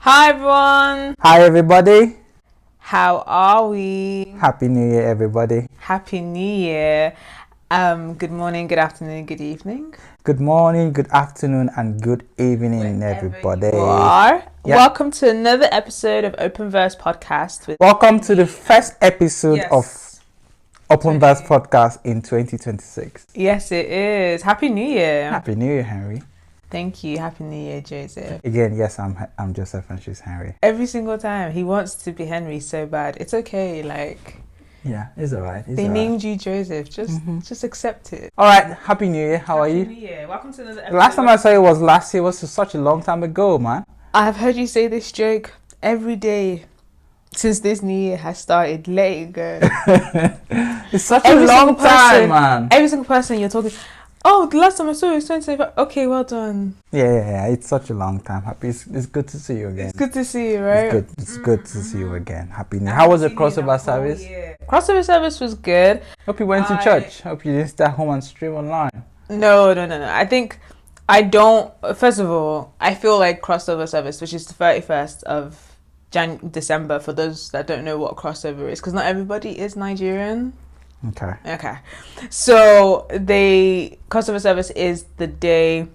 Hi everyone. Hi everybody. How are we? Happy New Year everybody. Happy New Year. Good morning, good afternoon, good evening. Good morning, good afternoon and good evening everybody. You are. Yeah. Welcome to another episode of Open Verse Podcast. Welcome to the first episode of Open Verse Podcast in 2026. Yes, it is. Happy New Year. Happy New Year, Henry. Thank you. Happy New Year, Joseph. Again, yes, I'm Joseph and she's Henry. Every single time he wants to be Henry so bad. It's okay. Yeah, it's alright. They named you Joseph. Just accept it. All right. Happy New Year. How are you? Happy New Year. Welcome to another episode. The last time I saw you was last year. Was such a long time ago, man. I've heard you say this joke every day since this new year has started. Let it go. It's such a long time, man. Every single person you're talking. Oh, the last time I saw you was 2025. Okay, well done. Yeah. It's such a long time. Happy. It's good to see you again. It's good to see you, right? It's good to see you again. Happy New Year. How was the crossover service? Crossover service was good. Hope you went to church. Hope you didn't stay home and stream online. No. I think I don't. First of all, I feel like crossover service, which is the 31st of December, for those that don't know what crossover is, because not everybody is Nigerian. Okay. So crossover service is the day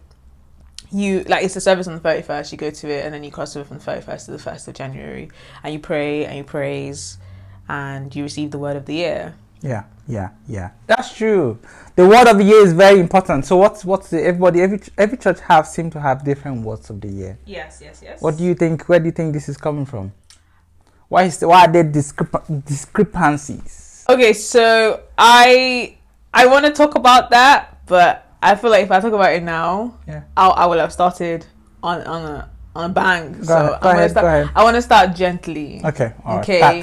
it's a service on the 31st, you go to it and then you cross over from the 31st to the 1st of January and you pray and you praise and you receive the word of the year. Yeah. That's true. The word of the year is very important. So what's every church seem to have different words of the year. Yes. What do you think? Where do you think this is coming from? Why are there discrepancies? Okay, so I want to talk about that, but I feel like if I talk about it now, I will have started on a bang. Go ahead. I want to start gently. Okay.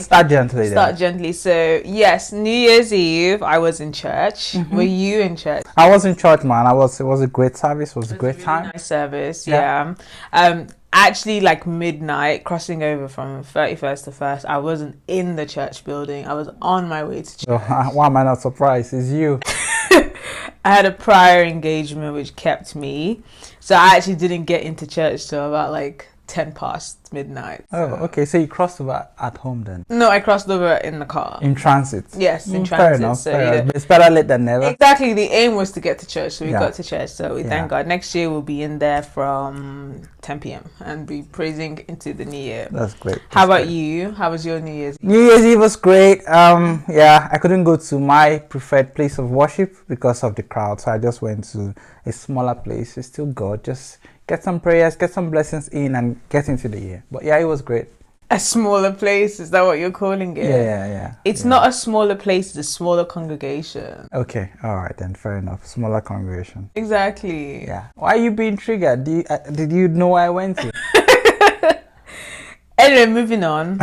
Start gently. Start gently. So yes, New Year's Eve, I was in church. Mm-hmm. Were you in church? I was in church, man. It was a great service. It was a great time. Nice service. Yeah. Actually, like midnight, crossing over from 31st to 1st, I wasn't in the church building. I was on my way to church. So, why am I not surprised? It's you. I had a prior engagement which kept me. So I actually didn't get into church till about 10 past midnight. So. Oh, okay. So you crossed over at home then? No, I crossed over in the car. In transit? Yes, in transit. Fair enough. But it's better late than never. Exactly. The aim was to get to church. So we got to church. So we thank God. Next year we'll be in there from 10 p.m. and be praising into the new year. That's great. How about you? How was your New Year's Eve? New Year's Eve was great. I couldn't go to my preferred place of worship because of the crowd. So I just went to a smaller place. It's still good. Just get some prayers, get some blessings in and get into the year. But yeah, it was great. A smaller place? Is that what you're calling it? Yeah. It's not a smaller place, it's a smaller congregation. Okay, all right then, fair enough. Smaller congregation. Exactly. Yeah. Why are you being triggered? Did you know where I went to? Anyway, moving on.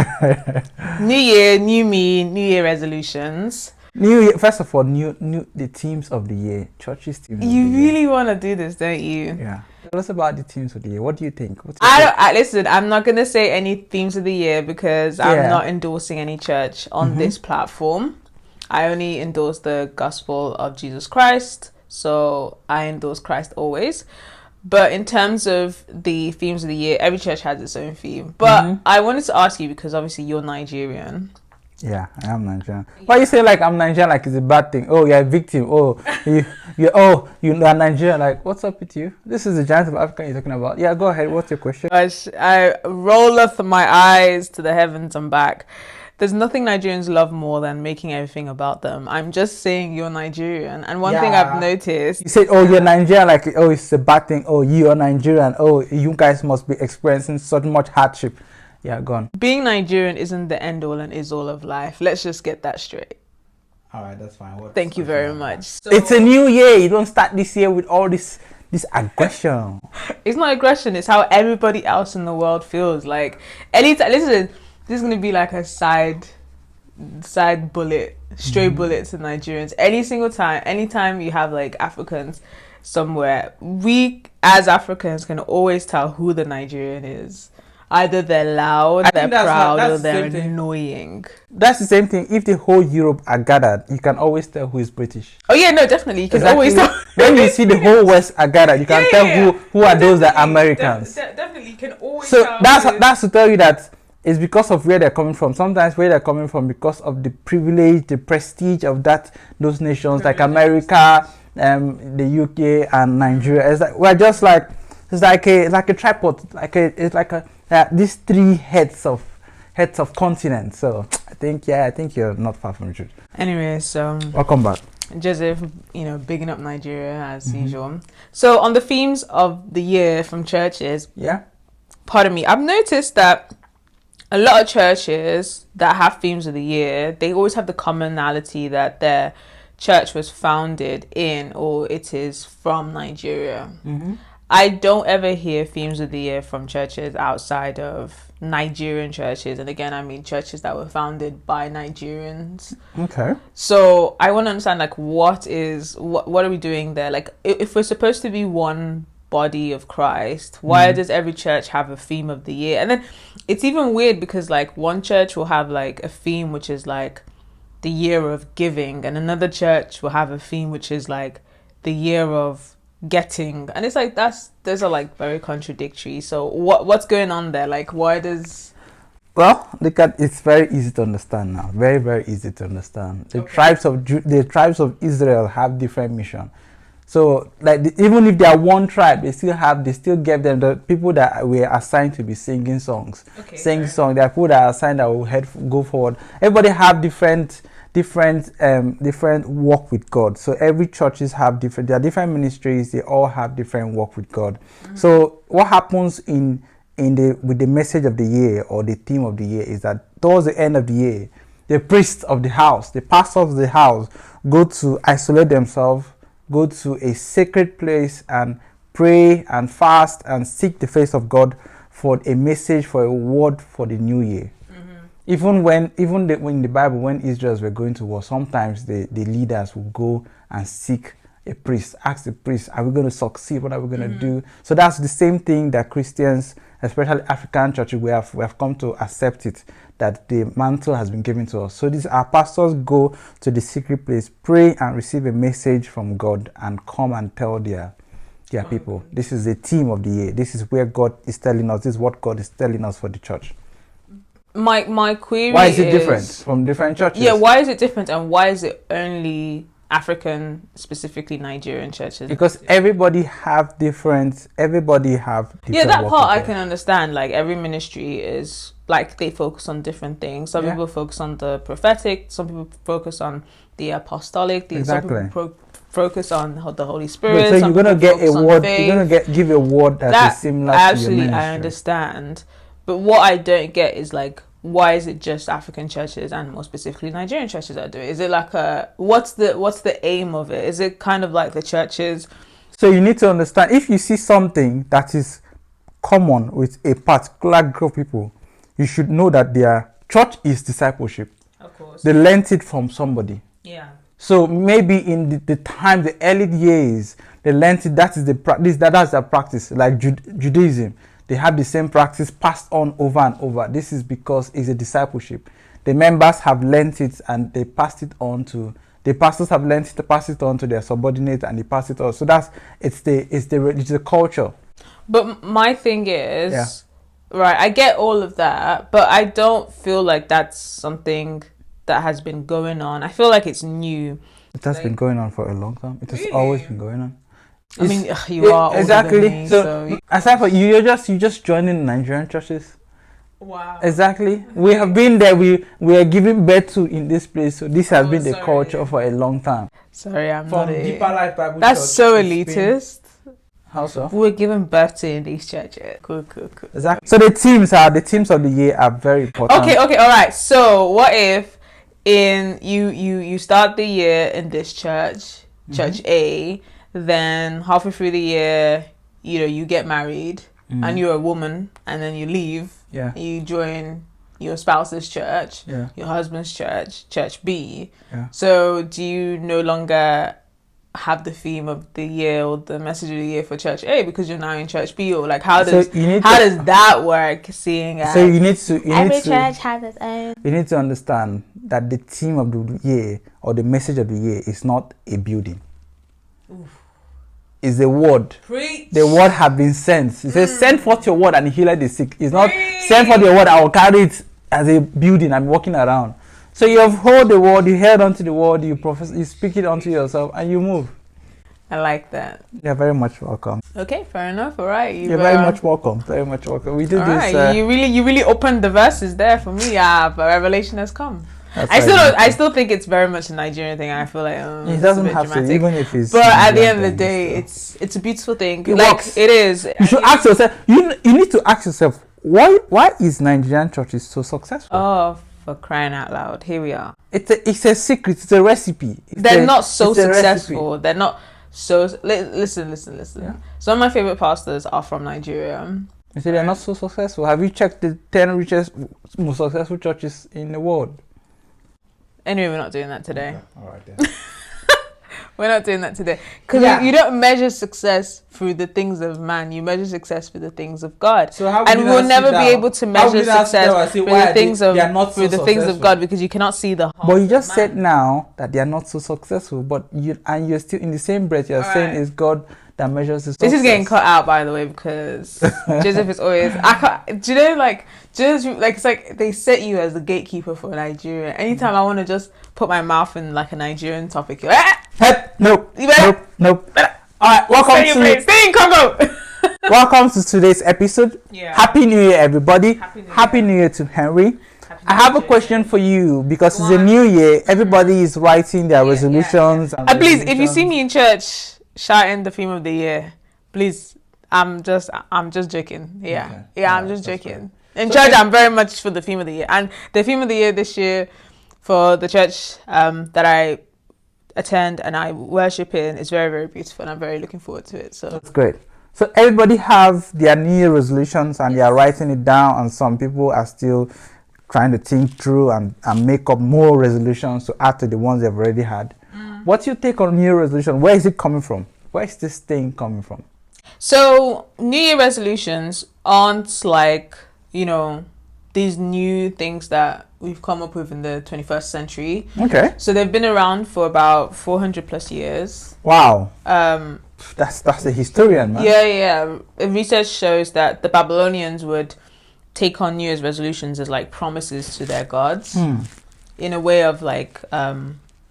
New year, new me, New Year resolutions. New year, first of all, the themes of the year, church's themes. You really want to do this, don't you? Yeah. Tell us about the themes of the year. What do you think? Listen, I'm not going to say any themes of the year because I'm not endorsing any church on this platform. I only endorse the gospel of Jesus Christ. So I endorse Christ always. But in terms of the themes of the year, every church has its own theme. But I wanted to ask you, because obviously you're Nigerian. Yeah, I am Nigerian. Why you say I'm Nigerian like it's a bad thing? Oh, you're a victim. Oh, you're Nigerian. Like, what's up with you? This is the giant of Africa you're talking about. Yeah, go ahead. What's your question? I rolleth my eyes to the heavens and back. There's nothing Nigerians love more than making everything about them. I'm just saying you're Nigerian. And one thing I've noticed... You said, you're Nigerian, it's a bad thing. Oh, you are Nigerian. Oh, you guys must be experiencing so much hardship. Yeah, go on. Being Nigerian isn't the end all and is all of life. Let's just get that straight. All right, that's fine. Thank you very much. So, it's a new year. You don't start this year with all this aggression. It's not aggression. It's how everybody else in the world feels. Like, anytime, listen, this is going to be like a side bullet, stray bullet to Nigerians. Anytime you have Africans somewhere, we as Africans can always tell who the Nigerian is. either they're loud, I they're think that's proud, that's or the they're same thing. annoying. That's the same thing. If the whole Europe are gathered, you can always tell who is British. Oh yeah, no, definitely. You can Exactly. always tell. When you see the whole West are gathered, you can tell who are those that are Definitely, Americans. Definitely, you can always So tell. that's to tell you that it's because of where they're coming from. Sometimes where they're coming from because of the privilege, the prestige of those nations like America, the UK and Nigeria. It's like we're just like it's like a tripod, these three heads of continents. So I think you're not far from the truth. Anyways, Welcome back. Joseph, bigging up Nigeria as usual. So on the themes of the year from churches, Yeah. pardon me, I've noticed that a lot of churches that have themes of the year, they always have the commonality that their church was founded in or it is from Nigeria. Mm-hmm. I don't ever hear themes of the year from churches outside of Nigerian churches. And again, I mean churches that were founded by Nigerians. Okay. So I want to understand, like, what are we doing there? Like, if we're supposed to be one body of Christ, why does every church have a theme of the year? And then it's even weird because, like, one church will have like a theme which is like the year of giving, and another church will have a theme which is like the year of getting, and it's like those are like very contradictory. So what's going on there? Like, why does... Well, it's very easy to understand now. Very, very easy to understand. The tribes of Israel have different mission. So, like, even if they are one tribe, they still give them the people that were assigned to be singing songs. Singing songs. There are people that are assigned that will go forward. Everybody have different work with God. So every churches have there are different ministries. They all have different work with God. Mm-hmm. So what happens with the message of the year or the theme of the year is that towards the end of the year, the priests of the house, the pastors of the house, go to isolate themselves, go to a sacred place and pray and fast and seek the face of God for a message, for a word for the new year. Even when in the Bible, when Israel were going to war, sometimes the leaders would go and seek a priest, ask the priest, are we going to succeed? What are we going to do? So that's the same thing that Christians, especially African churches, we have come to accept it, that the mantle has been given to us. So our pastors go to the secret place, pray and receive a message from God and come and tell their people. This is the theme of the year. This is where God is telling us. This is what God is telling us for the church. My query why is it different from different churches? Yeah, why is it different, and why is it only African, specifically Nigerian churches? Because everybody have different. Yeah, that part I God. can understand. Like, every ministry is like, they focus on different things. Some people focus on the prophetic. Some people focus on the apostolic. Some people focus on the Holy Spirit. So you're gonna get a word. You're gonna give a word that is similar to your ministry. I understand. But what I don't get is, like, why is it just African churches and more specifically Nigerian churches that do it? Is it like what's the aim of it? Is it kind of like the churches? So you need to understand, if you see something that is common with a particular group of people, you should know that their church is discipleship. Of course. They learned it from somebody. Yeah. So maybe in the early years, they learned it. That's their practice, like Judaism. They have the same practice passed on over and over. This is because it's a discipleship. The members have learnt it and they passed it on to the pastors have learnt it to pass it on to their subordinates, and they pass it on. So it's the culture. But my thing is, right, I get all of that, but I don't feel like that's something that has been going on. I feel like it's new. It has been going on for a long time. It has always been going on. I mean, you are exactly. Older than me, so aside from you just joining Nigerian churches. Wow. Exactly. We have been there. We are giving birth to in this place. So this has been the culture for a long time. Sorry, I'm From not Deeper Life Bible That's Church, so elitist. How so? We're giving birth to in these churches. Cool. Exactly. So the themes of the year are very important. Okay, all right. So what if you start the year in this church A, then halfway through the year, you get married and you're a woman, and then you leave. Yeah. You join your spouse's church, Yeah. your husband's church B. Yeah. So do you no longer have the theme of the year or the message of the year for church A because you're now in church B, or like how So does you need how to- does that work? Seeing as So you need to every church has its own. you need to understand that the theme of the year or the message of the year is not a building. It's a word. Preach. The word have been sent. It says, "Send forth your word and heal the sick." It's not Preach. send forth your word. I will carry it as a building. I'm walking around. So you have heard the word. You held onto the word. You profess. You speak it onto yourself, and you move. I like that. You're very much welcome. Okay, fair enough. All right, You're very much welcome. Very much welcome. We did All this. right, you really opened the verses there for me. Yeah, but revelation has come. That's I still right. don't, I still think it's very much a Nigerian thing. I feel like It it's doesn't a bit have dramatic. to, even if it's. But at the Nigerian end of the thing, day, still. it's a beautiful thing. It Like works. it is. You should ask yourself. You need to ask yourself why is Nigerian churches so successful? Oh, for crying out loud! Here we are. It's a secret. It's a recipe. They're not so it's a recipe. successful. They're not so. Listen. Yeah. Some of my favorite pastors are from Nigeria. You say they're not so successful. Have you checked the 10 richest, most successful churches in the world? Anyway, we're not doing that today. All right then. We're not doing that today. Because Yeah. you don't measure success through the things of man. You measure success through the things of God. So how And we'll never be able to measure success through the things of things of God because you cannot see the heart. But you just of man. said now that they are not so successful, but you're still in the same breath. You're saying Alright. it's God that measures the This success. is getting cut out, by the way, because Joseph is always. Do you know, like, Joseph, like, it's like they set you as the gatekeeper for Nigeria. Anytime I want to just put my mouth in like a Nigerian topic, you're like, Nope. You better- Nope. All right. stay in Congo. Welcome to today's episode. Yeah. Happy New Year, everybody. Happy New Year. to Henry. I have a question for you because Go it's a on. new year. Everybody is writing their resolutions. And Please, if you see resolutions. me in church shouting the theme of the year, please, I'm just joking. Yeah, Okay. yeah, I'm Alright, just that's joking. In church, I'm very much for the theme of the year, and the theme of the year this year for the church that I attend and I worship in is very, very beautiful, and I'm very looking forward to it. So That's great. So everybody have their New Year resolutions and they are writing it down, and some people are still trying to think through and make up more resolutions to add to the ones they've already had. What's your take on New Year resolution? Where is it coming from? Where is this thing coming from? So New Year resolutions aren't like, these new things that we've come up with in the 21st century. Okay. So they've been around for about 400 plus years. Wow. Um, That's a historian, man. yeah. Research shows that the Babylonians would take on New Year's resolutions as like promises to their gods in a way of like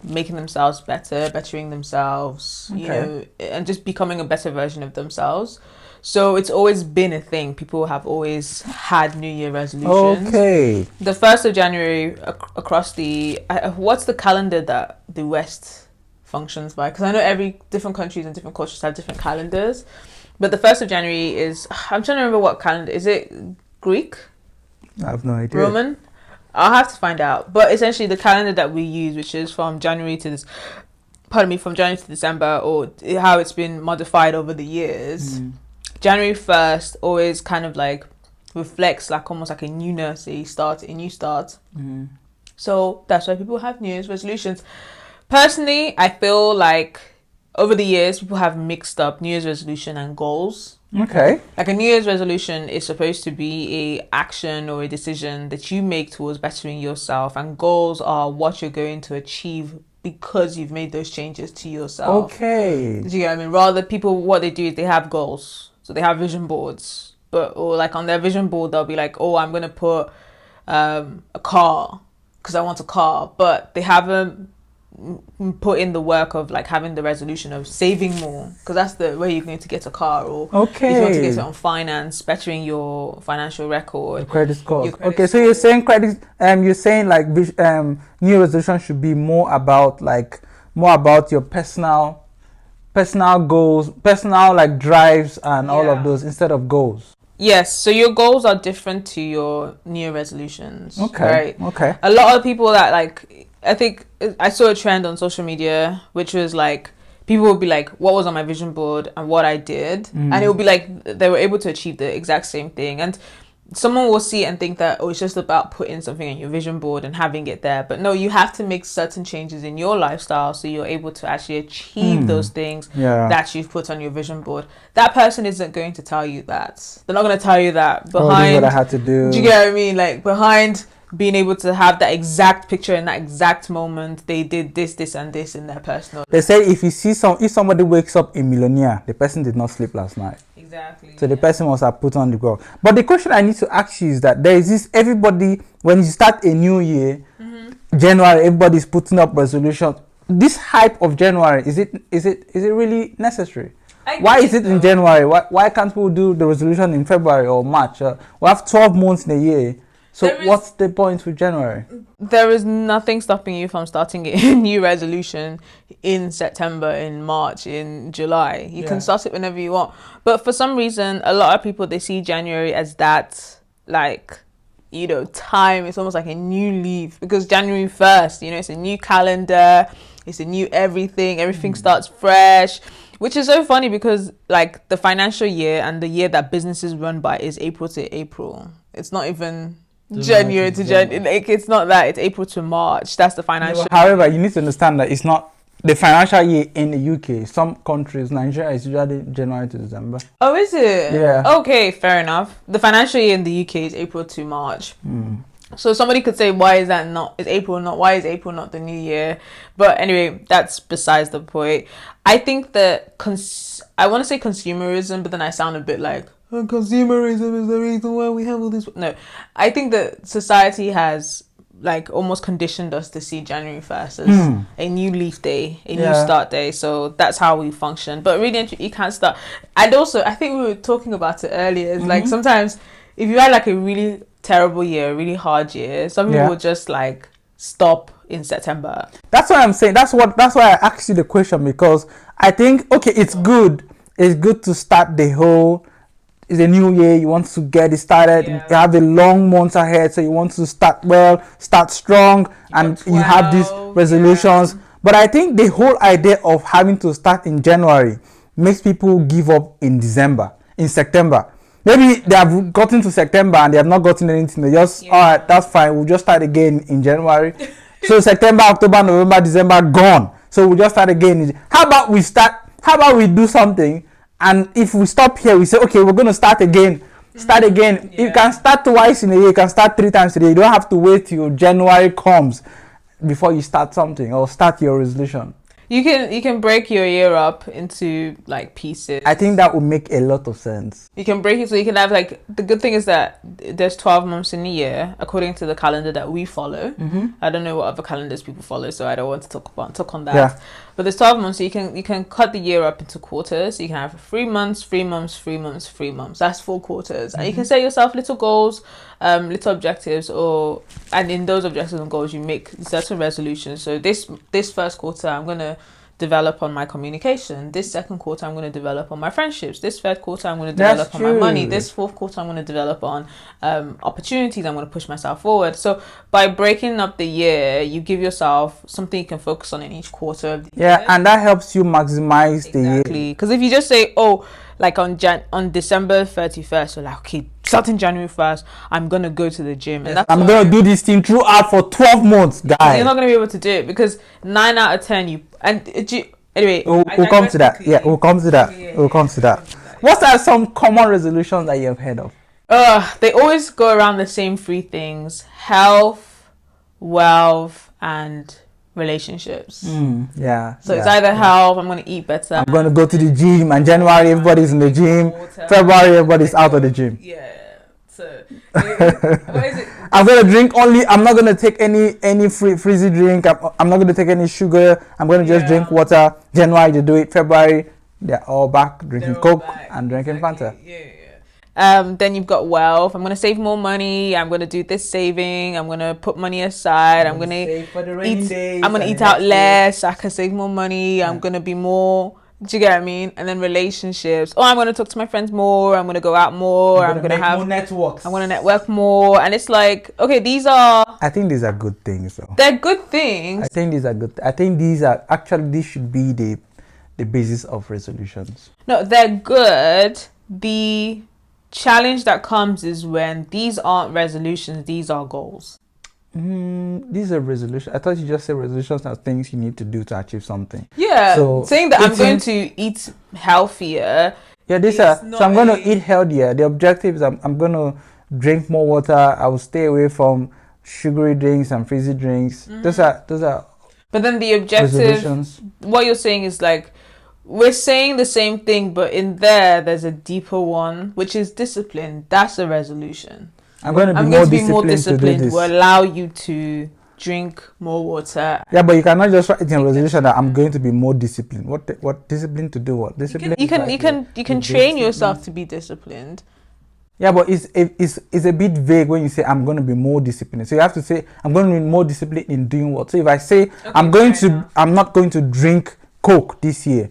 making themselves bettering themselves, Okay. and just becoming a better version of themselves. So it's always been a thing. People have always had New Year resolutions. Okay. The 1st of January across the... what's the calendar that the West functions by? Because I know every different countries and different cultures have different calendars. But the 1st of January is... I'm trying to remember what calendar. Is it Greek? I have no idea. Roman? I'll have to find out. But essentially the calendar that we use, which is from January to this... from January to December, or how it's been modified over the years... January 1st always kind of like reflects like almost like a new new start. So that's why people have New Year's resolutions. Personally, I feel like over the years people have mixed up New Year's resolution and goals. Okay. Like a New Year's resolution is supposed to be a action or a decision that you make towards bettering yourself, and goals are what you're going to achieve because you've made those changes to yourself. Okay. Do you get what I mean? Rather, people, what they do is they have goals. So they have vision boards, or like on their vision board, they'll be like, oh, I'm going to put a car because I want a car. But they haven't put in the work of like having the resolution of saving more, because that's the way you're going to get a car. Or if you want to get it on finance, bettering your financial record. Credit scores. Your credit Okay, so you're saying you're saying like New Year resolution should be more about your personal goals, personal like drives and all of Yeah. those instead of goals. Yes, so your goals are different to your New Year resolutions. Okay. Right? Okay. A lot of people that like, I think I saw a trend on social media, which was like, people would be like, what was on my vision board and what I did. And it would be like, they were able to achieve the exact same thing. And someone will see it and think that, oh, it's just about putting something on your vision board and having it there. But no, you have to make certain changes in your lifestyle so you're able to actually achieve those things that you've put on your vision board. That person isn't going to tell you that. They're not going to tell you that behind. Oh, this is what I had to do. Do you get what I mean? Like behind being able to have that exact picture in that exact moment, they did this, this, and this in their personal. They say if somebody wakes up a millionaire, the person did not sleep last night. Exactly. So the person must have put on the work. But the question I need to ask you is that there is this, everybody, when you start a new year, January, everybody's putting up resolutions. This hype of January, is it really necessary? Why is it in January? Why can't people do the resolution in February or March? We have 12 months in a year. So what's the point with January? There is nothing stopping you from starting a new resolution in September, in March, in July. You can start it whenever you want. But for some reason, a lot of people, they see January as that, like, you know, time. It's almost like a new leaf because January 1st, you know, it's a new calendar. It's a new everything. Everything starts fresh, which is so funny because, like, the financial year and the year that businesses run by is April to April. It's not even January to January. Like, it's not that. It's April to March. That's the financial. However, you need to understand that it's not the financial year in the UK. Some countries, Nigeria is usually January to December. Oh, is it? Yeah. Okay, fair enough. The financial year in the UK is April to March. So somebody could say, why is April not the new year? But anyway, that's besides the point. I think that I want to say consumerism, but then I sound a bit like, consumerism is the reason why we have all this. No, I think that society has like almost conditioned us to see January 1st as a new leaf day, a new start day. So that's how we function. But really, you can't start. And also, I think we were talking about it earlier. It's like sometimes if you had like a really terrible year, a really hard year, some people would just like stop in September. That's what I'm saying. That's why I asked you the question, because I think, okay, it's good to start the whole. It's a new year, you want to get it started, you have the long months ahead, so you want to start well, start strong, and you have these resolutions. But I think the whole idea of having to start in January makes people give up in September. Maybe they have gotten to September and they have not gotten anything. They just, all right, that's fine, we'll just start again in January. So September, October, November, December, gone. So we'll just start again. How about we do something? And if we stop here, we say, okay, we're going to start again. You can start twice in a year. You can start 3 times a day. You don't have to wait till January comes before you start something or start your resolution. You can break your year up into like pieces. I think that would make a lot of sense. You can break it so you can have like, the good thing is that there's 12 months in a year according to the calendar that we follow. I don't know what other calendars people follow, so I don't want to talk on that. Yeah. But there's 12 months, so you can cut the year up into quarters. So you can have 3 months, 3 months, 3 months, 3 months. That's 4 quarters. And you can set yourself little goals, little objectives, and in those objectives and goals, you make certain resolutions. So this first quarter, I'm going to develop on my communication. This second quarter, I'm going to develop on my friendships. This third quarter, I'm going to develop on my money. This fourth quarter, I'm going to develop on opportunities. I'm going to push myself forward. So by breaking up the year, you give yourself something you can focus on in each quarter of the year. And that helps you maximize the year. Exactly. Because if you just say, oh, like on December 31st, you're like, okay, starting January 1st, I'm going to go to the gym. And I'm going to do this thing throughout for 12 months, guys. You're not going to be able to do it because 9 out of 10, anyway. We'll come to that. Yeah, we'll come to that. What are some common resolutions that you have heard of? They always go around the same 3 things: health, wealth, and relationships. So it's either health, I'm going to eat better, I'm going to go to the gym, and January everybody's in the gym, February everybody's out of the gym. So what is it? I'm going to drink only, I'm not going to take any frizzy drink, I'm not going to take any sugar, I'm going to just drink water. January they do it, February they're all back drinking Coke and drinking Fanta. Then you've got wealth. I'm going to save more money. I'm going to do this saving. I'm going to put money aside. I'm going to eat out less. I can save more money. I'm going to be more. Do you get what I mean? And then relationships. Oh, I'm going to talk to my friends more. I'm going to go out more. I'm going to have more networks. I'm going to network more. And it's like, okay, I think these are good things, though. They're good things. I think these should be the basis of resolutions. No, they're good. challenge that comes is when these aren't resolutions, these are goals. These are resolutions. I thought you just said resolutions are things you need to do to achieve something. Yeah, So saying that I'm going eating- to eat healthier. Yeah, these It's are. So not I'm going to a- eat healthier. The objective is I'm going to drink more water. I will stay away from sugary drinks and fizzy drinks. Those are But then the objective, resolutions. what you're saying is like, we're saying the same thing, but in there's a deeper one, which is discipline. That's a resolution. I'm going to be I'm more going to be more disciplined to do disciplined. this. Will allow you to drink more water. Yeah, but you cannot just write in a resolution that I'm going to be more disciplined. What discipline to do what? You Discipline. can is like you can the train discipline. yourself to be disciplined. Yeah, but it's a bit vague when you say I'm going to be more disciplined. So you have to say I'm going to be more disciplined in doing what. So if I say I'm not going to drink Coke this year.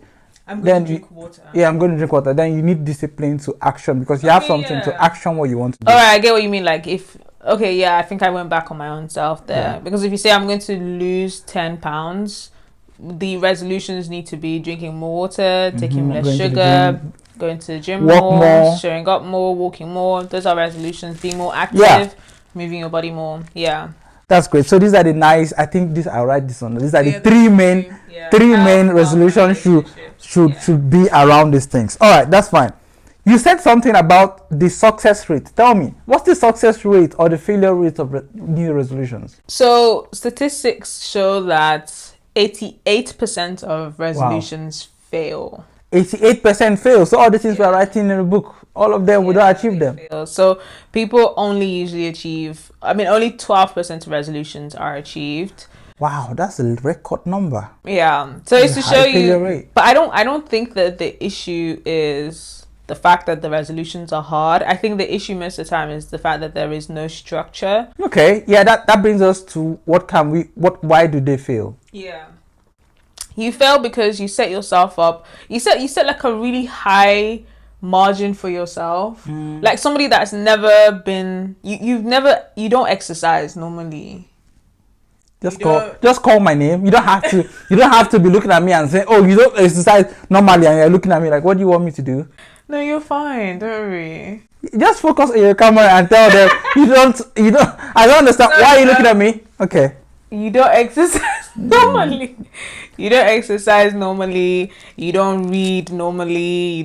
I'm going to drink water. Yeah, I'm going to drink water. Then you need discipline to action because you have something to action what you want to do. All right, I get what you mean. Like if I think I went back on my own self there, Yeah. because if you say I'm going to lose 10 pounds, the resolutions need to be drinking more water, taking less Going to the sugar, gym. going to the gym Walk more, more. showing up more, walking more. Those are resolutions. Being more active, Yeah. moving your body more. Yeah. That's great. So these are the nice. I think I'll write this on. These are the three main resolutions should be around these things. All right, that's fine. You said something about the success rate. Tell me, what's the success rate or the failure rate of new resolutions? So statistics show that 88% of resolutions fail. 88% fail. So all the things we are writing in the book, all of them we don't achieve them. Fail. So people only usually achieve. Only 12% of resolutions are achieved. Wow, that's a record number. Yeah. So it's to High show failure you. rate. But I don't think that the issue is the fact that the resolutions are hard. I think the issue most of the time is the fact that there is no structure. Okay, yeah, that brings us to why do they fail? Yeah. You fail because you set yourself up. You set like a really high margin for yourself. Like somebody that's never been you don't exercise normally. Just call my name. You don't have to be looking at me and say, "Oh, you don't exercise normally," and you're looking at me like, "What do you want me to do?" No, you're fine. Don't worry. Just focus on your camera and tell them you don't. I don't understand. Why are you looking at me? Okay. You don't exercise normally. You don't exercise normally. You don't read normally.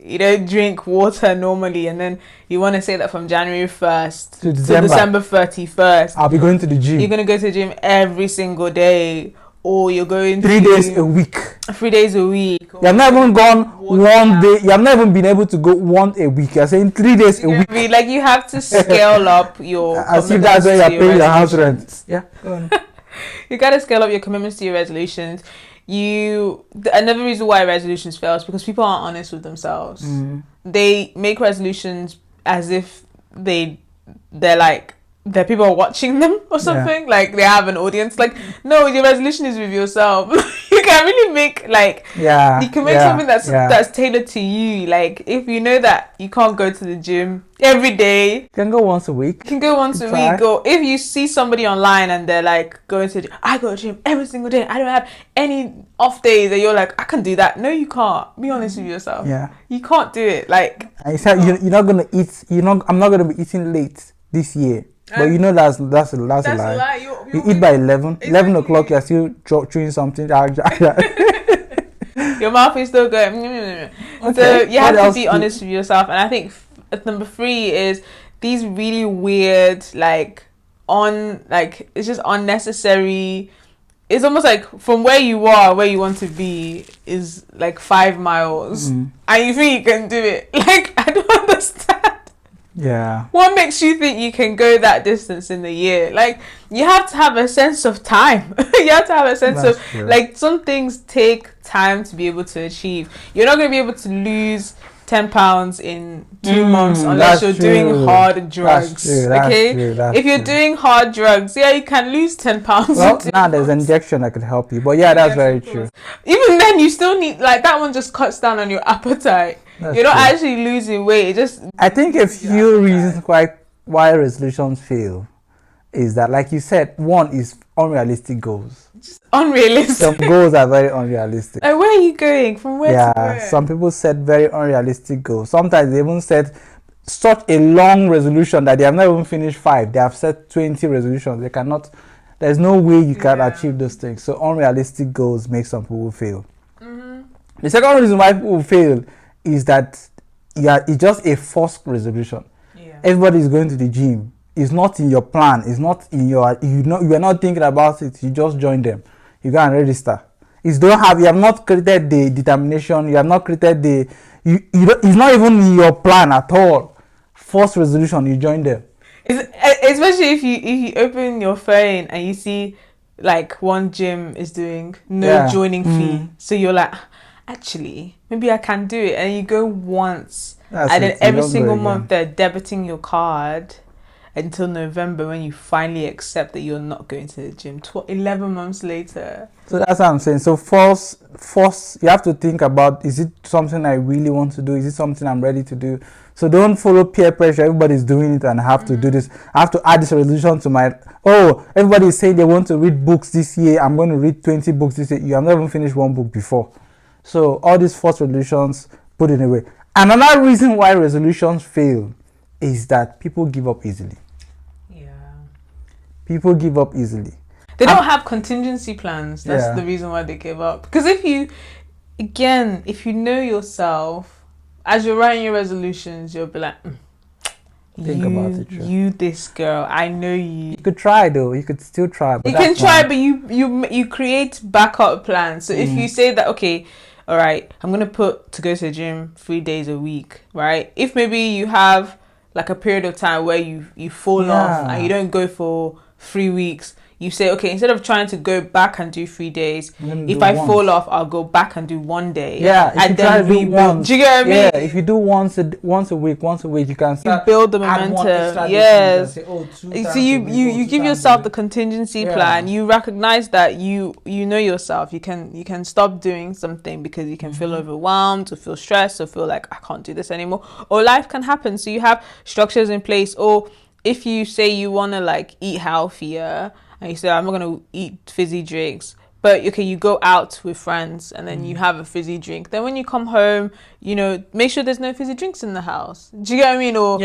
You don't drink water normally, and then you want to say that from January 1st To to December. December 31st, I'll be going to the gym you're going to go to the gym every single day, or you're going 3 days a week. 3 days a week. You have not even gone one day. You have not even been able to go once a week. You're saying 3 days a week. Like you have to scale up your As if that's when you're commitments to paying your house resolutions. rent. Yeah. Go on. You gotta scale up your commitments to your resolutions. Another reason why resolutions fail is because people aren't honest with themselves. They make resolutions as if they're people are watching them or something. Like they have an audience. Like no, your resolution is with yourself. You can really make you can make something that's tailored to you. Like if you know that you can't go to the gym every day, You can go once a week. you can go once a Try. week. Or if you see somebody online and they're like going to the gym, I go to the gym every single day. I don't have any off days. And you're like, I can do that. No, you can't. Be honest with yourself. Yeah. You can't do it. Like And you said you're not gonna eat. I'm not gonna be eating late this year. But you know that's a lie. You eat by 11. 11 o'clock. You're still chewing something. Your mouth is still going. So Okay. you What have to else be do- honest with yourself. And I think number 3 is these really weird, it's just unnecessary. It's almost like from where you are, where you want to be is like 5 miles. And you think you can do it. Like, I don't understand. Yeah. What makes you think you can go that distance in a year? Like, you have to have a sense of time. You have to have a sense That's of, true. like, some things take time to be able to achieve. You're not going to be able to lose 10 pounds in 2 months unless that's you're true. doing hard drugs. That's okay? true, that's If you're true. doing hard drugs, yeah, you can lose 10 pounds. Well, in 2 now there's an months. injection that could help you. But yeah, that's very true. Even then, you still need, like, that one just cuts down on your appetite. That's You're not true. actually losing weight. It just, I think a few reasons why resolutions fail is that, like you said, one is unrealistic goals. Unrealistic. Some goals are very unrealistic. Like, where are you going? From where to Yeah, where? some people set very unrealistic goals. Sometimes they even set such a long resolution that they have not even finished 5. They have set 20 resolutions. They cannot. There's no way you can achieve those things. So unrealistic goals make some people fail. The second reason why people fail is that it's just a forced resolution. Yeah. Everybody is going to the gym. It's not in your plan. It's not in your. You are not thinking about it. You just join them. You go and register. You have not created the determination. You have not created the. It's not even in your plan at all. Forced resolution. You join them. Especially if you open your phone and you see like one gym is doing no joining fee, so you're like, actually maybe I can do it, and you go once. And then every single month they're debiting your card until November, when you finally accept that you're not going to the gym 11 months later. So that's what I'm saying. So force, you have to think about, is it something I really want to do? Is it something I'm ready to do? So don't follow peer pressure. Everybody's doing it and I have to do this. I have to add this resolution to my, everybody is saying they want to read books this year. I'm going to read 20 books this year. You have not even finished one book before. So all these forced resolutions, put it away. Another reason why resolutions fail is that people give up easily. Yeah. People give up easily. They don't have contingency plans. That's the reason why they give up. Because if you know yourself, as you're writing your resolutions, you'll be like, think about it. You, this girl, I know you. You could try though. You could still try. But you can try, but you create backup plans. So if you say that, okay, all right, I'm gonna put to go to the gym 3 days a week, right? If maybe you have like a period of time where you fall off and you don't go for 3 weeks, you say, okay, instead of trying to go back and do 3 days, if I fall off, I'll go back and do 1 day. Yeah, and then rebuild. Do you get what I mean? Yeah, if you do once a week, you can start. You build the momentum. Yes. Say, so you give yourself the contingency plan. You recognize that you know yourself. You can stop doing something because you can feel overwhelmed or feel stressed or feel like I can't do this anymore. Or life can happen. So you have structures in place. Or if you say you want to like eat healthier, and you say, I'm not going to eat fizzy drinks. But, okay, you go out with friends and then you have a fizzy drink. Then when you come home, make sure there's no fizzy drinks in the house. Do you get what I mean? Or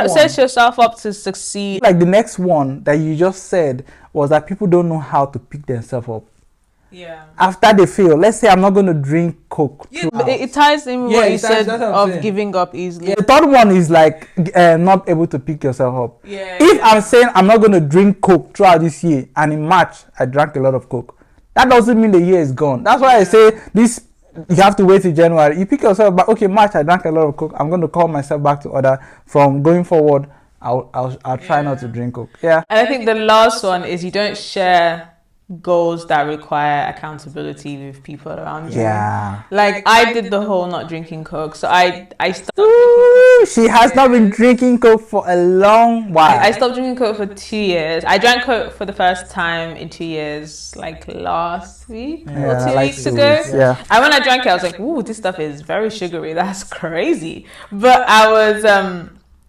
set yourself up to succeed. Like the next one that you just said was that people don't know how to pick themselves up. Yeah. After they fail, let's say I'm not going to drink Coke. Yeah, it ties in with what you said of giving up easily. Yeah, the third one is like not able to pick yourself up. Yeah. If I'm saying I'm not going to drink Coke throughout this year, and in March I drank a lot of Coke, that doesn't mean the year is gone. That's why I say this. You have to wait till January. You pick yourself back. Okay, March I drank a lot of Coke. I'm going to call myself back to order. From going forward, I'll try not to drink Coke. Yeah. And I think the last one is you don't share goals that require accountability with people around you. Yeah. Like I did the whole not drinking Coke. So I stopped. She has not been drinking Coke for a long while. I stopped drinking Coke for 2 years. I drank Coke for the first time in 2 years, like last week or 2 weeks ago. Yeah. And when I drank it, I was like, ooh, this stuff is very sugary. That's crazy. But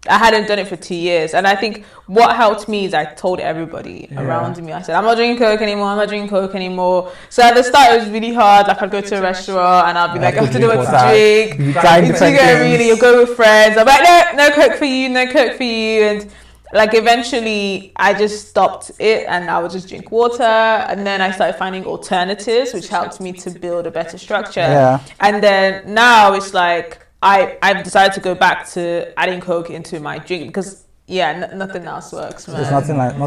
I hadn't done it for 2 years. And I think what helped me is I told everybody around me. I said, I'm not drinking Coke anymore. So at the start, it was really hard. Like, I'd go to a restaurant and I'd be like, I have to know what to drink. You'll go with friends. I'm like, no Coke for you. And like, eventually, I just stopped it and I would just drink water. And then I started finding alternatives, which helped me to build a better structure. Yeah. And then now it's like, I've decided to go back to adding Coke into my drink because nothing else works, man.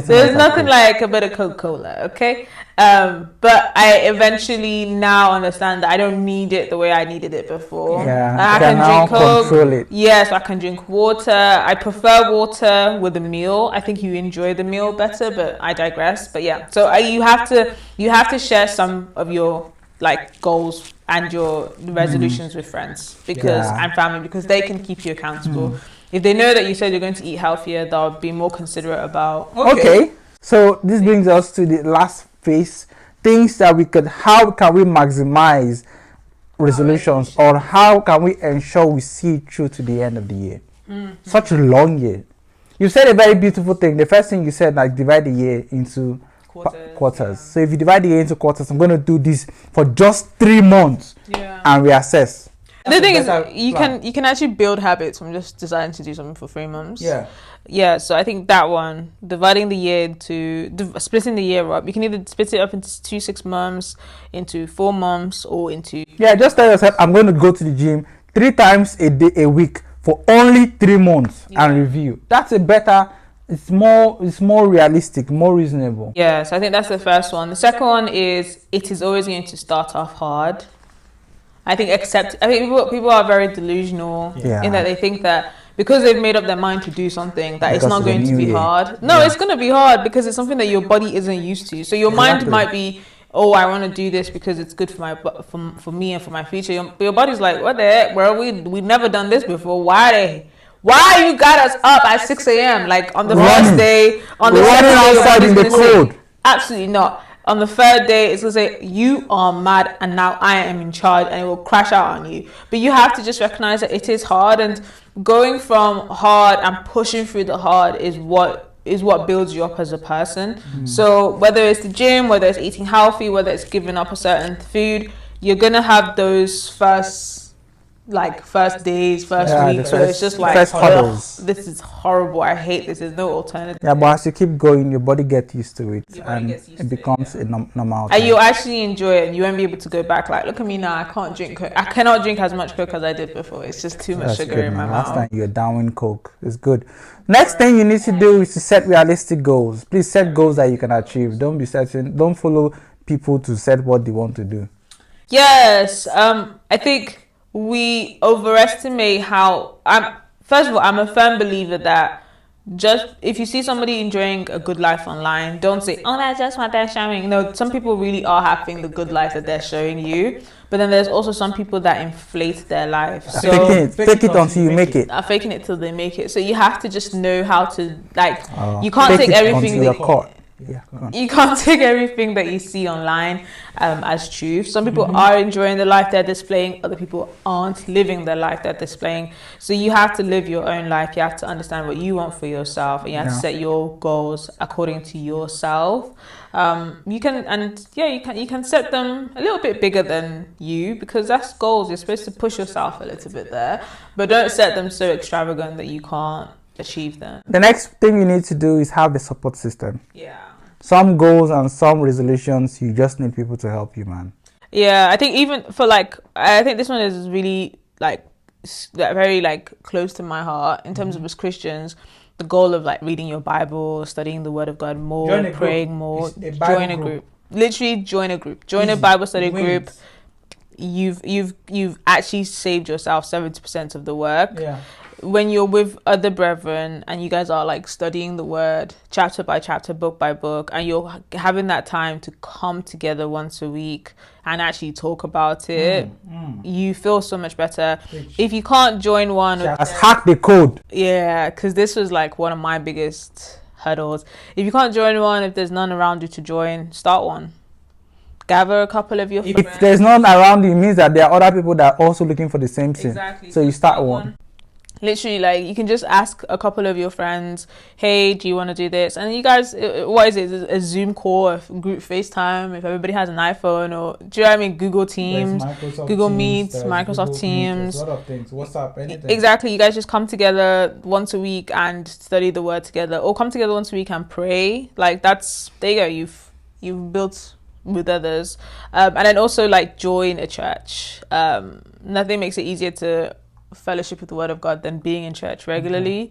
There's nothing like a bit of Coca-Cola, okay? But I eventually now understand that I don't need it the way I needed it before. Yeah, I can drink Coke. Control it. Yes, I can drink water. I prefer water with a meal. I think you enjoy the meal better, but I digress. But yeah, so you have to share some of your like goals and your resolutions with friends and family because they can keep you accountable. If they know that you said you're going to eat healthier, they'll be more considerate about. Okay. So this brings us to the last phase. Things that how can we maximize resolutions or how can we ensure we see it through to the end of the year? Such a long year. You said a very beautiful thing. The first thing you said, like divide the year into quarters. So if you divide the year into quarters, I'm going to do this for just 3 months and reassess. The thing is, you can actually build habits from just deciding to do something for 3 months. Yeah. So I think that one, dividing the year into splitting the year up. You can either split it up into 2 6 months, into 4 months, or into just tell yourself, I'm going to go to the gym 3 times a week for only 3 months and review. That's a better. It's more realistic, more reasonable. Yeah. So I think that's the first one. The second one is it is always going to start off hard. I think people are very delusional in that they think that because they've made up their mind to do something that it's not going to be hard. No, it's going to be hard because it's something that your body isn't used to. So your mind might be, oh, I want to do this because it's good for me and for my future. But your body's like, what the heck, bro? We've never done this before. Why you got us up at 6 a.m. like on the first day, on the second day, outside in the cold? Absolutely not. On the third day, it's going to say, you are mad and now I am in charge, and it will crash out on you. But you have to just recognize that it is hard, and going from hard and pushing through the hard is what builds you up as a person. So whether it's the gym, whether it's eating healthy, whether it's giving up a certain food, you're going to have those first days, first weeks, so it's just like, this is horrible, I hate this, there's no alternative. Yeah, but as you keep going, your body gets used to it, and it becomes a normal and you actually enjoy it, and you won't be able to go back like, look at me now, I cannot drink as much Coke as I did before. It's just too much sugar in my mouth. Last time you're down with Coke. It's good. Next thing you need to do is to set realistic goals. Please set goals that you can achieve. Don't follow people to set what they want to do. Yes, I think we overestimate how first of all, I'm a firm believer that just if you see somebody enjoying a good life online, don't say, oh, that's just what they're showing. No, some people really are having the good life that they're showing you, but then there's also some people that inflate their life. So fake it until you make it. Faking it till they make it. So you have to just know how to you can't take everything you can't take everything that you see online as truth. Some people are enjoying the life they're displaying, other people aren't living the life they're displaying. So you have to live your own life. You have to understand what you want for yourself, and you have to set your goals according to yourself. You can set them a little bit bigger than you, because that's goals. You're supposed to push yourself a little bit there, but don't set them so extravagant that you can't achieve them. The next thing you need to do is have a support system. Some goals and some resolutions, you just need people to help you, man. I think even for I think this one is really very close to my heart in terms of as Christians. The goal of reading your Bible, studying the Word of God more, praying more. Join a group. Literally join a group. Join a Bible study group. You've actually saved yourself 70% of the work. When you're with other brethren and you guys are studying the word chapter by chapter, book by book, and you're having that time to come together once a week and actually talk about it, you feel so much better. If you can't join one, hack the code. Because this was one of my biggest hurdles. If you can't join one, if there's none around you to join, start one. Gather a couple of your friends. If there's none around you, it means that there are other people that are also looking for the same thing. Exactly. So you start one. Literally, you can just ask a couple of your friends, hey, do you want to do this? And you guys, what is it? A Zoom call, a group FaceTime, if everybody has an iPhone, or do you know what I mean? Google Teams, Google Meets, Microsoft Teams. A lot of things. WhatsApp, anything. Exactly. You guys just come together once a week and study the word together, or come together once a week and pray. There you go. You've built with others. And then also join a church. Nothing makes it easier to fellowship with the Word of God than being in church regularly.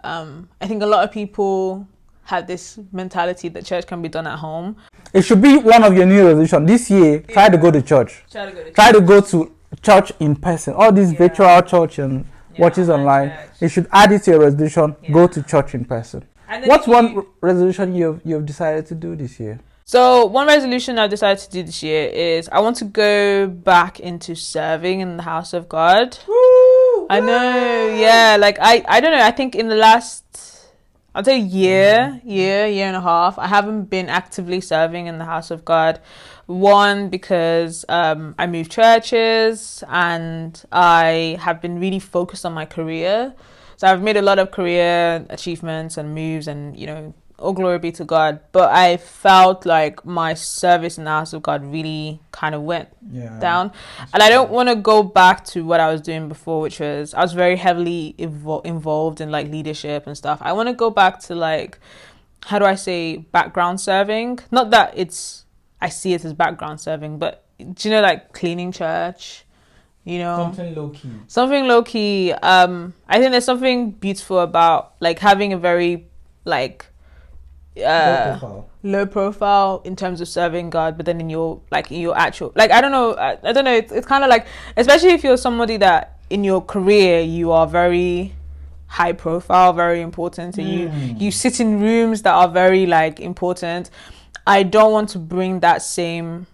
I think a lot of people have this mentality that church can be done at home. It should be one of your new resolutions this year. Try to go to church. Try to go to church in person. All these virtual church and watches online. You should add it to your resolution. Go to church in person. What's one resolution you've decided to do this year? So one resolution I've decided to do this year is I want to go back into serving in the house of God. I know, I don't know, I think in the last, I'll say year and a half, I haven't been actively serving in the house of God. One, because I moved churches and I have been really focused on my career. So I've made a lot of career achievements and moves and, all glory be to God. But I felt like my service in the house of God really kind of went down. And I don't want to go back to what I was doing before, which was I was very heavily involved in like leadership and stuff. I want to go back to like, how do I say, background serving? Not that I see it as background serving, but do you know, like cleaning church? You know, something low key. I think there's something beautiful about like having a very like low profile in terms of serving God, but then in your actual, like, I don't know, it's kind of like, especially if you're somebody that in your career you are very high profile, very important, and you sit in rooms that are very like important. I don't want to bring that same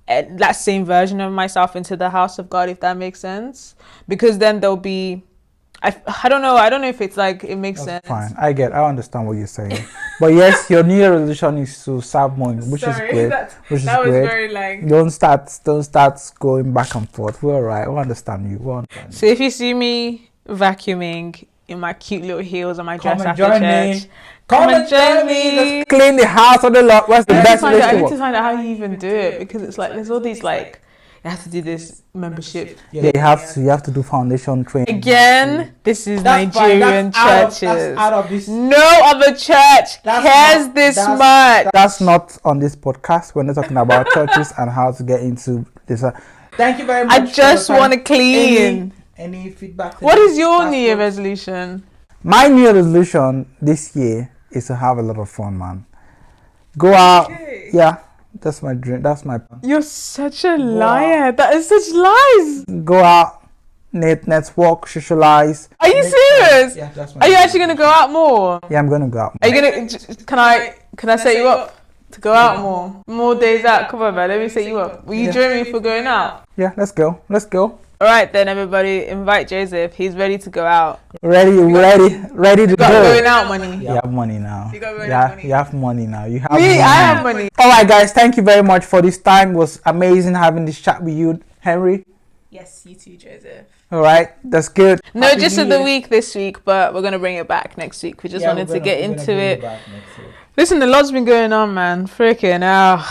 version of myself into the house of God, if that makes sense, because then there'll be I don't know if it's like it makes sense. Fine, I understand what you're saying. But yes, your New Year resolution is to serve more, which is great. That was great. Very like, don't start going back and forth. We're all right. We understand you. So if you see me vacuuming in my cute little heels and my dress after church, come and join me. Just clean the house of the Lord. What's the best way to I need to find out how you even do it, because it's like there's all these like, you have to do this membership. Yeah, you have to do foundation training. Again, this is Nigerian churches. No other church cares this much. That's not on this podcast. We're not talking about churches and how to get into this. Thank you very much. I just want to clean. Any feedback? What is your New Year resolution? My New Year resolution this year is to have a lot of fun, man. Go out. Okay. Yeah. That's my dream. That's my plan. You're such a liar. That is such lies. Go out, network, socialize. Are you serious? Yeah, that's my. Are you actually gonna go out more? Yeah, I'm gonna go out more. Are you gonna? Can I set you up to go out more? More days out. Come on, man. Let me set you up. Will you join me for going out? Yeah, let's go. All right then, everybody. Invite Joseph. He's ready to go out. Ready to go. You got going out money. You have money now. You got going out money. You have money now. You have me. Money. I have money. All right, guys. Thank you very much for this time. It was amazing having this chat with you, Henry. Yes, you too, Joseph. All right, that's good. No, Happy just of the week this week, but we're gonna bring it back next week. We just wanted to get into it. Listen, the lot's been going on, man. Freaking hell.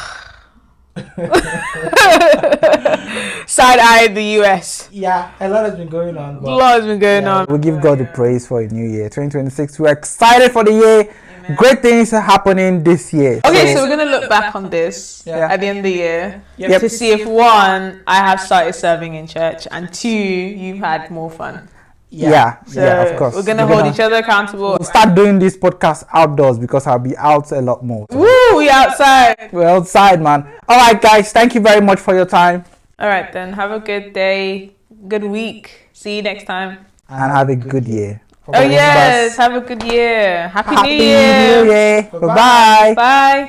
Side-eyed the US. Yeah, a lot has been going on. A lot has been going on. We give God the praise for a new year, 2026. We're excited for the year. Amen. Great things are happening this year. Okay, so we're gonna look back on this at the end of the year to see if one, I have started serving in church, and two, you've had more fun. Yeah, of course. We're gonna hold each other accountable. We'll start doing this podcast outdoors because I'll be out a lot more. So. Woo, we outside. We're outside, man. All right, guys. Thank you very much for your time. All right, then. Have a good day, good week. See you next time. And have a good year. Oh yes, have a good year. Happy New Year. Bye-bye. Bye.